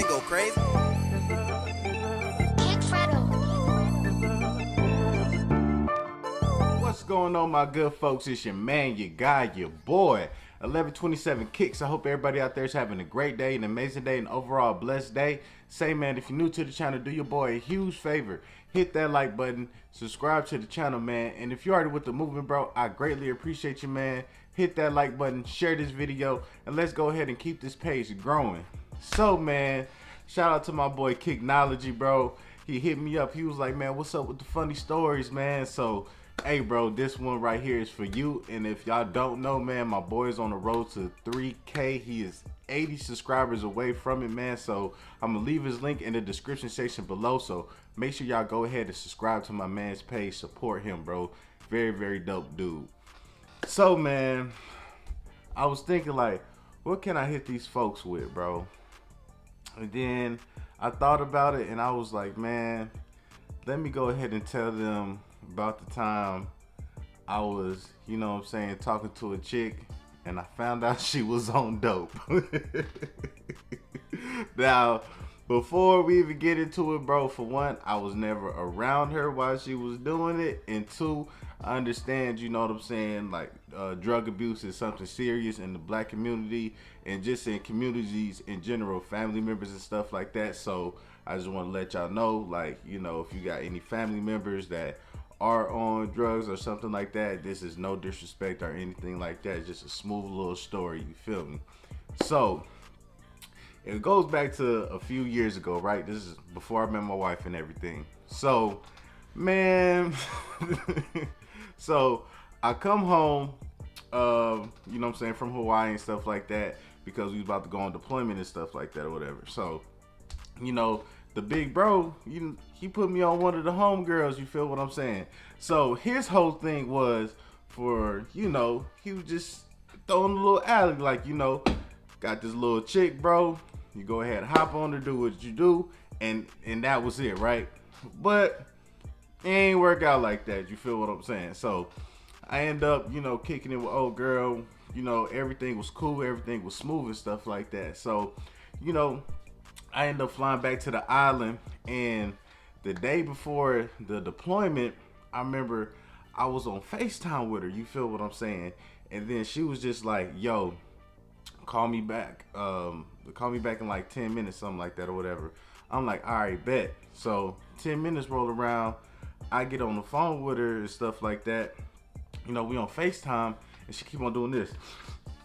shit go crazy. What's going on, my good folks? It's your man, your guy, your boy, 1127 Kicks. I hope everybody out there is having a great day, an amazing day, and overall blessed day. Say, man, if you're new to the channel, do your boy a huge favor. Hit that like button, subscribe to the channel, man. And if you're already with the movement, bro, I greatly appreciate you, man. Hit that like button, share this video, and let's go ahead and keep this page growing. So, man, shout out to my boy Kicknology, bro. He hit me up. He was like, man, what's up with the funny stories, man? So, hey, bro, this one right here is for you. And if y'all don't know, man, my boy is on the road to 3K. He is 80 subscribers away from it, man. So I'm gonna leave his link in the description section below. So make sure y'all go ahead and subscribe to my man's page. Support him, bro. Very, very dope dude. So, man, I was thinking, like, what can I hit these folks with, bro? And then I thought about it, and I was like, man, let me go ahead and tell them about the time I was, you know what I'm saying, talking to a chick, and I found out she was on dope. Now, before we even get into it, bro, for one, I was never around her while she was doing it, and two, I understand, you know what I'm saying, like, drug abuse is something serious in the black community and just in communities in general, family members and stuff like that. So I just want to let y'all know, like, you know, if you got any family members that are on drugs or something like that, this is no disrespect or anything like that. It's just a smooth little story, you feel me? So it goes back to a few years ago, right? This is before I met my wife and everything. So, man, so I come home, you know what I'm saying, from Hawaii and stuff like that, because we was about to go on deployment and stuff like that or whatever. So, you know, the big bro, he put me on one of the homegirls, you feel what I'm saying? So his whole thing was for, you know, he was just throwing a little alley, like, you know, got this little chick, bro, you go ahead, hop on her, do what you do, and that was it, right? But it ain't work out like that, you feel what I'm saying? So I end up, you know, kicking it with old girl, you know, everything was cool, everything was smooth and stuff like that. So, you know, I ended up flying back to the island, and the day before the deployment, I remember I was on FaceTime with her, you feel what I'm saying? And then she was just like, yo, call me back in like 10 minutes, something like that or whatever. I'm like, all right, bet. So 10 minutes roll around, I get on the phone with her and stuff like that. You know, we on FaceTime, and she keep on doing this.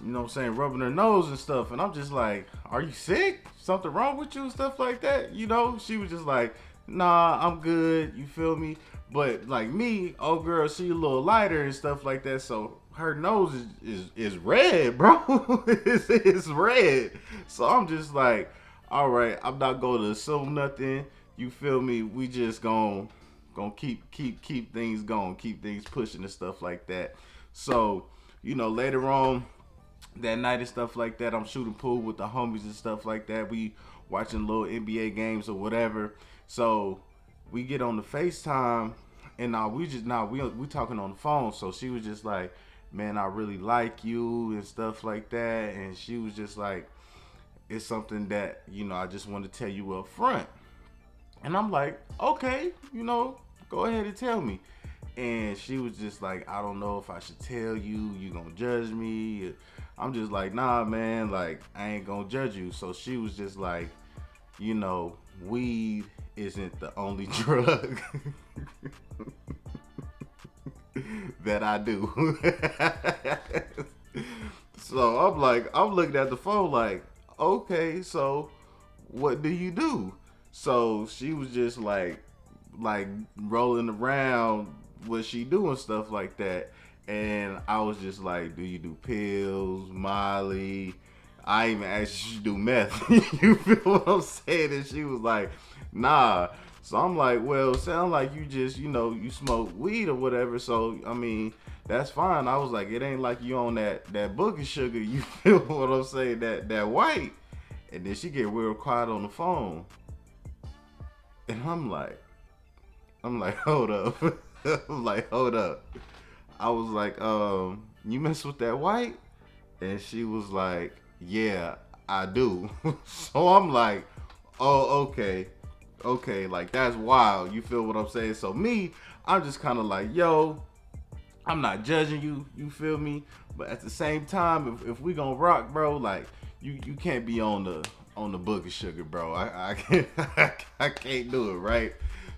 You know what I'm saying, rubbing her nose and stuff. And I'm just like, are you sick? Something wrong with you and stuff like that? You know, she was just like, nah, I'm good, you feel me? But like me, oh girl, she a little lighter and stuff like that. So her nose is red, bro. it's red. So I'm just like, all right, I'm not going to assume nothing. You feel me? We just gonna keep things going, keep things pushing and stuff like that. So, you know, later on that night and stuff like that, I'm shooting pool with the homies and stuff like that. We watching little NBA games or whatever. So we get on the FaceTime, and we talking on the phone. So she was just like, man, I really like you and stuff like that. And she was just like, it's something that, you know, I just want to tell you up front. And I'm like, okay, you know, go ahead and tell me. And she was just like, I don't know if I should tell you, you gonna judge me. I'm just like, nah, man, like, I ain't gonna judge you. So she was just like, you know, weed isn't the only drug that I do. So I'm like, I'm looking at the phone like, okay, so what do you do? So she was just like rolling around what she doing, stuff like that. And I was just like, do you do pills, Molly? I even asked if she do meth. You feel what I'm saying? And she was like, nah. So I'm like, well, sound like you just, you know, you smoke weed or whatever. So, I mean, that's fine. I was like, it ain't like you on that boogie sugar. You feel what I'm saying? That white. And then she get real quiet on the phone. And I'm like, hold up. I'm like, hold up. I was like, you mess with that white? And she was like, yeah, I do. So I'm like, Oh, okay. Okay, like that's wild. You feel what I'm saying? So me, I'm just kind of like, yo, I'm not judging you. You feel me? But at the same time, if we gonna rock, bro, like you can't be on the book of sugar, bro. I can't I can't do it, right?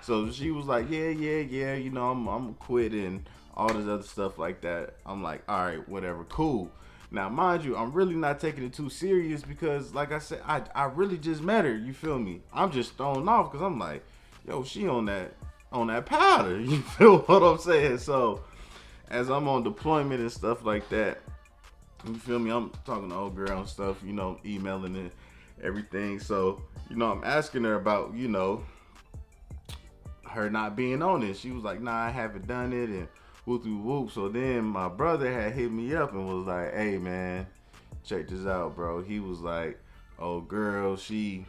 So she was like, yeah, yeah, yeah. You know, I'm quitting all this other stuff like that. I'm like, all right, whatever, cool. Now, mind you, I'm really not taking it too serious because, like I said, I really just met her. You feel me? I'm just thrown off because I'm like, yo, she on that powder. You feel what I'm saying? So as I'm on deployment and stuff like that, you feel me? I'm talking to old girl and stuff, you know, emailing and everything. So, you know, I'm asking her about, you know, her not being on it. She was like, nah, I haven't done it and whoop whoop whoop. So then my brother had hit me up and was like, hey man, check this out, bro. He was like, oh girl, she's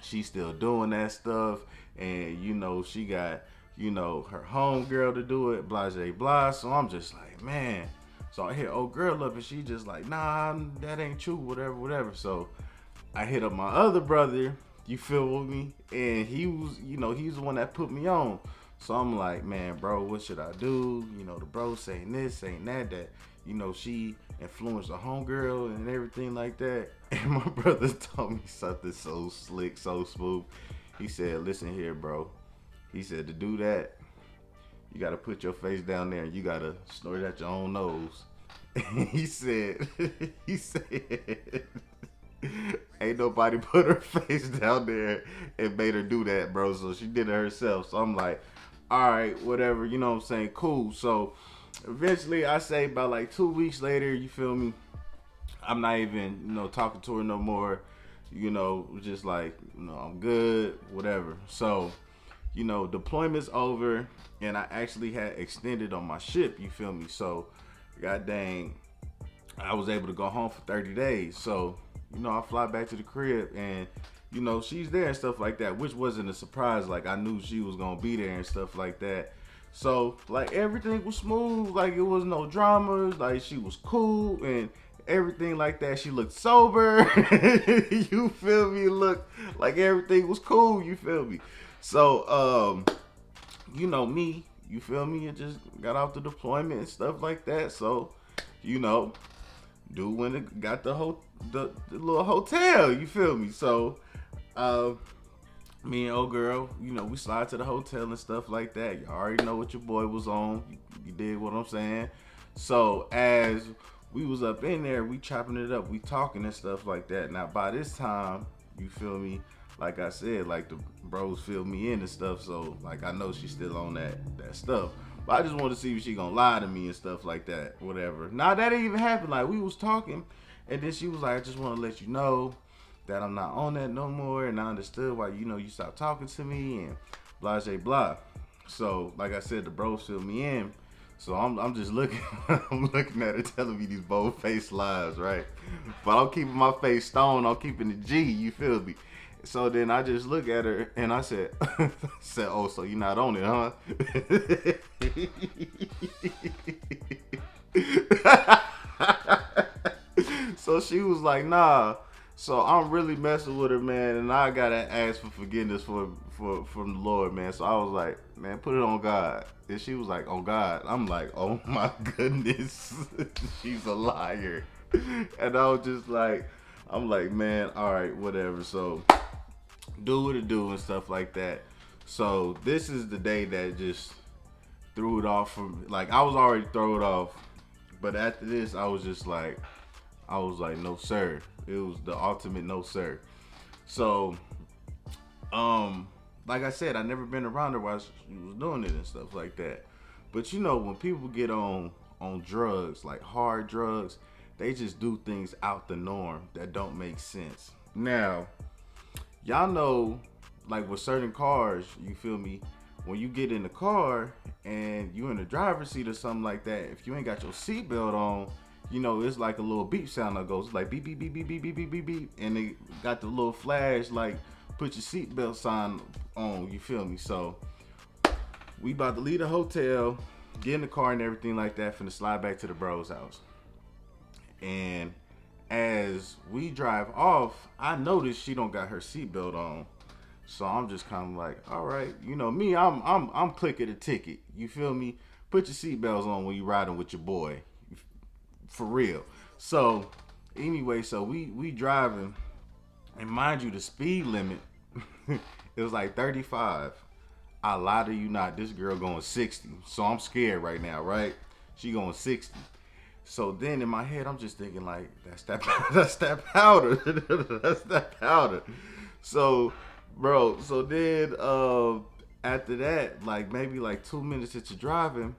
still doing that stuff and you know, she got, you know, her home girl to do it, blah blah blah. So I'm just like, man. So I hit old girl up and she just like, nah, that ain't true, whatever, whatever. So I hit up my other brother, you feel me? And he was, you know, he's the one that put me on. So I'm like, man, bro, what should I do? You know, the bro saying this, saying that, you know, she influenced the homegirl and everything like that. And my brother told me something so slick, so smooth. He said, listen here, bro. He said, to do that, you gotta put your face down there and you gotta snort at your own nose. he said, he said, ain't nobody put her face down there and made her do that, bro. So she did it herself. So I'm like, all right, whatever, you know what I'm saying? Cool. So eventually I say about like 2 weeks later, you feel me? I'm not even, you know, talking to her no more. You know, just like, you know, I'm good, whatever. So, you know, deployment's over and I actually had extended on my ship, you feel me? So, god dang, I was able to go home for 30 days. So, you know, I fly back to the crib and, you know, she's there and stuff like that, which wasn't a surprise. Like, I knew she was going to be there and stuff like that. So, like, everything was smooth. Like, it was no dramas. Like, she was cool and everything like that. She looked sober. You feel me? Look like everything was cool. You feel me? So, you know me. You feel me? It just got off the deployment and stuff like that. So, you know, dude went and got the little hotel. You feel me? So, uh, me and old girl, you know, we slide to the hotel and stuff like that. You already know what your boy was on. You did what I'm saying. So as we was up in there, we chopping it up, we talking and stuff like that. Now by this time, you feel me? Like I said, like the bros filled me in and stuff. So like I know she's still on that stuff. But I just wanted to see if she gonna lie to me and stuff like that, whatever. Now that didn't even happen. Like we was talking, and then she was like, "I just want to let you know that I'm not on that no more, and I understood why you know you stopped talking to me and blah blah blah." So like I said, the bros filled me in. So I'm just looking I'm looking at her telling me these bold faced lies, right? But I'm keeping my face stone, I'm keeping the G, you feel me? So then I just look at her and I said, oh, so you're not on it, huh? So she was like, nah. So I'm really messing with her, man, and I gotta ask for forgiveness for from the Lord, man. So I was like, man, put it on God. And she was like, on God. I'm like, oh my goodness, she's a liar. And I was just like, I'm like, man, all right, whatever. So do what it do and stuff like that. So this is the day that just threw it off from like I was already thrown off, but after this I was like, no sir. It was the ultimate no sir. So, like I said, I never been around her while she was doing it and stuff like that. But you know, when people get on drugs, like hard drugs, they just do things out the norm that don't make sense. Now, y'all know, like with certain cars, you feel me? When you get in the car and you in the driver's seat or something like that, if you ain't got your seatbelt on, you know, it's like a little beep sound that goes like beep beep beep beep beep beep beep beep beep, and they got the little flash like put your seatbelt sign on. You feel me? So we about to leave the hotel, get in the car and everything like that, finna slide back to the bros house. And as we drive off, I notice she don't got her seatbelt on. So I'm just kind of like, all right, you know me, I'm clicking the ticket. You feel me? Put your seatbelts on when you riding with your boy, for real. So anyway, so we driving, and mind you, the speed limit it was like 35. I lie to you not, this girl going 60. So I'm scared right now, right? She going 60. So then in my head, I'm just thinking like, that's that powder. That's that powder. So, bro, so then after that, like maybe like 2 minutes into driving,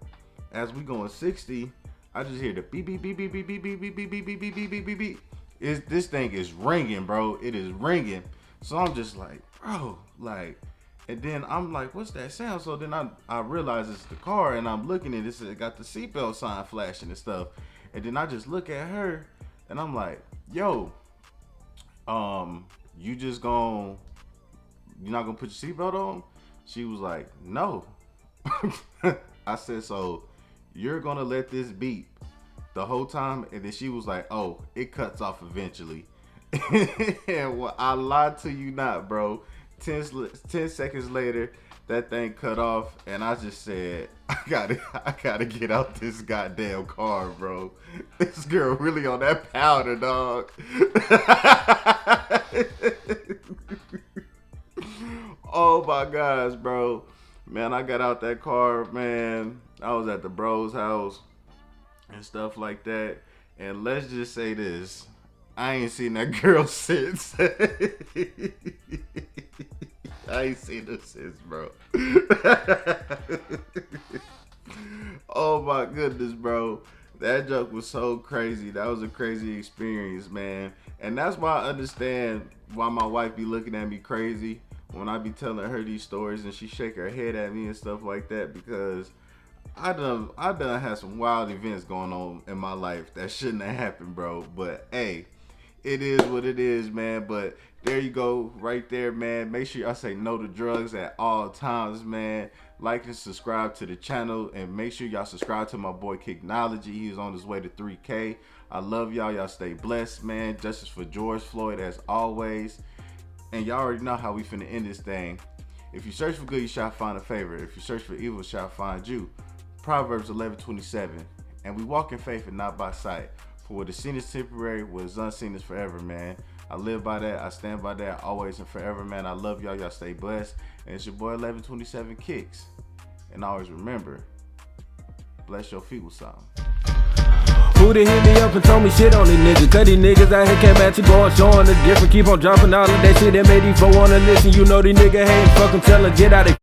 as we going 60, I just hear the beep beep beep beep beep beep beep beep beep beep beep beep beep beep beep beep. This thing is ringing, bro. It is ringing. So I'm just like, bro, like, and then I'm like, what's that sound? So then I realize it's the car, and I'm looking at it. It got the seatbelt sign flashing and stuff. And then I just look at her, and I'm like, yo, you not gonna put your seatbelt on? She was like, no. I said, so you're gonna let this beep the whole time? And then she was like, oh, it cuts off eventually. And well, I lied to you not, bro. 10 seconds later, that thing cut off, and I just said, I gotta get out this goddamn car, bro. This girl really on that powder, dog. Oh my gosh, bro. Man, I got out that car, man. I was at the bro's house and stuff like that. And let's just say this. I ain't seen that girl since. I ain't seen her since, bro. Oh my goodness, bro. That joke was so crazy. That was a crazy experience, man. And that's why I understand why my wife be looking at me crazy when I be telling her these stories and she shake her head at me and stuff like that, because I done had some wild events going on in my life that shouldn't have happened, bro. But hey, it is what it is, man. But there you go, right there, man. Make sure y'all say no to drugs at all times, man. Like and subscribe to the channel, and make sure y'all subscribe to my boy Kicknology. He is on his way to 3K. I love y'all. Y'all stay blessed, man. Justice for George Floyd as always. And y'all already know how we finna end this thing. If you search for good, you shall find a favor. If you search for evil, you shall find you. Proverbs 11:27. And we walk in faith and not by sight. For what is seen is temporary, what is unseen is forever, man. I live by that. I stand by that always and forever, man. I love y'all. Y'all stay blessed. And it's your boy 1127 Kicks. And always remember, bless your feet with something. Who done hit me up and told me shit on these niggas? Cause these niggas out here came at you going, showing the difference. Keep on dropping all of that shit that made these folk wanna listen. You know these niggas hating, fuck them, tell them get out of